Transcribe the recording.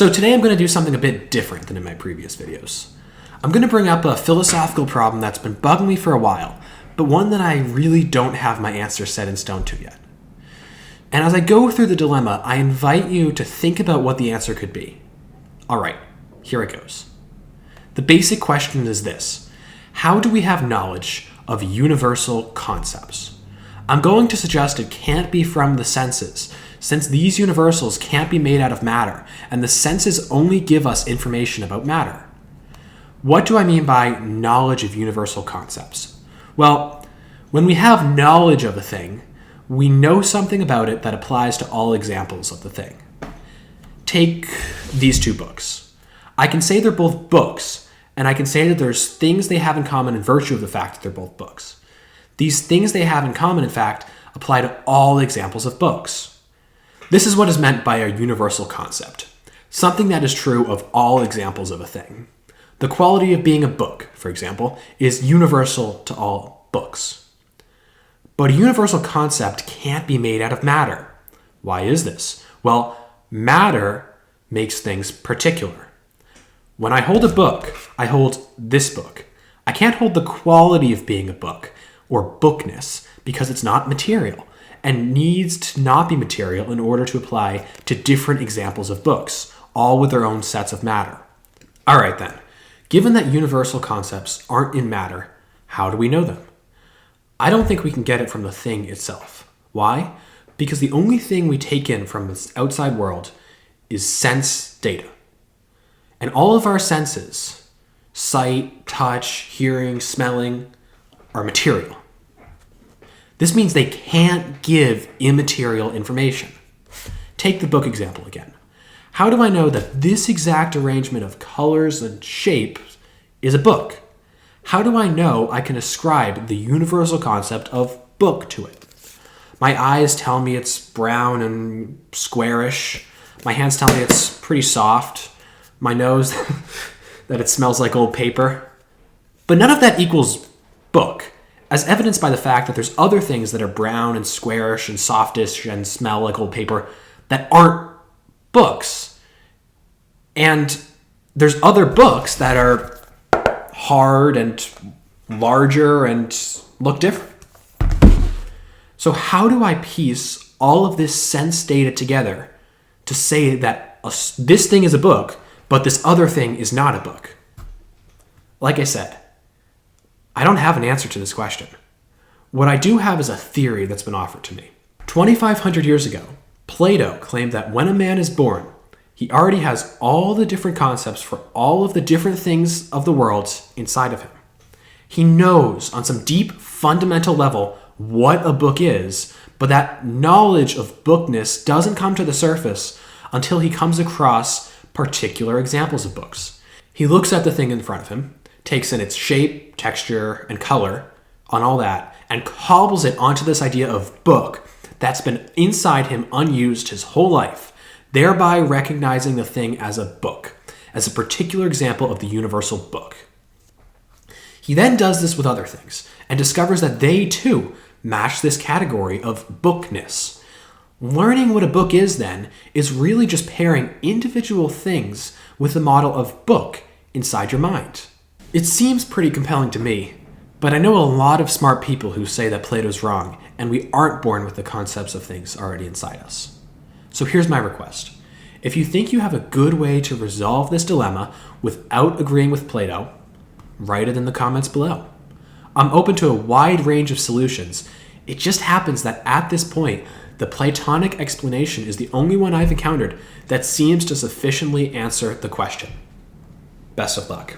So today I'm going to do something a bit different than in my previous videos. I'm going to bring up a philosophical problem that's been bugging me for a while, but one that I really don't have my answer set in stone to yet. And as I go through the dilemma, I invite you to think about what the answer could be. Alright, here it goes. The basic question is this: how do we have knowledge of universal concepts? I'm going to suggest it can't be from the senses, since these universals can't be made out of matter, and the senses only give us information about matter. What do I mean by knowledge of universal concepts? Well, when we have knowledge of a thing, we know something about it that applies to all examples of the thing. Take these two books. I can say they're both books, and I can say that there's things they have in common in virtue of the fact that they're both books. These things they have in common, in fact, apply to all examples of books. This is what is meant by a universal concept, something that is true of all examples of a thing. The quality of being a book, for example, is universal to all books. But a universal concept can't be made out of matter. Why is this? Well, matter makes things particular. When I hold a book, I hold this book. I can't hold the quality of being a book, or bookness, because it's not material, and needs to not be material in order to apply to different examples of books, all with their own sets of matter. Alright then, given that universal concepts aren't in matter, how do we know them? I don't think we can get it from the thing itself. Why? Because the only thing we take in from the outside world is sense data. And all of our senses, sight, touch, hearing, smelling, are material. This means they can't give immaterial information. Take the book example again. How do I know that this exact arrangement of colors and shapes is a book? How do I know I can ascribe the universal concept of book to it? My eyes tell me it's brown and squarish. My hands tell me it's pretty soft. My nose, that it smells like old paper. But none of that equals book, as evidenced by the fact that there's other things that are brown and squarish and softish and smell like old paper that aren't books. And there's other books that are hard and larger and look different. So how do I piece all of this sense data together to say that this thing is a book, but this other thing is not a book? Like I said, I don't have an answer to this question. What I do have is a theory that's been offered to me. 2,500 years ago, Plato claimed that when a man is born, he already has all the different concepts for all of the different things of the world inside of him. He knows on some deep fundamental level what a book is, but that knowledge of bookness doesn't come to the surface until he comes across particular examples of books. He looks at the thing in front of him, takes in its shape, texture, and color, on all that, and cobbles it onto this idea of book that's been inside him unused his whole life, thereby recognizing the thing as a book, as a particular example of the universal book. He then does this with other things, and discovers that they too match this category of bookness. Learning what a book is then is really just pairing individual things with the model of book inside your mind. It seems pretty compelling to me, but I know a lot of smart people who say that Plato's wrong and we aren't born with the concepts of things already inside us. So here's my request. If you think you have a good way to resolve this dilemma without agreeing with Plato, write it in the comments below. I'm open to a wide range of solutions. It just happens that at this point, the Platonic explanation is the only one I've encountered that seems to sufficiently answer the question. Best of luck.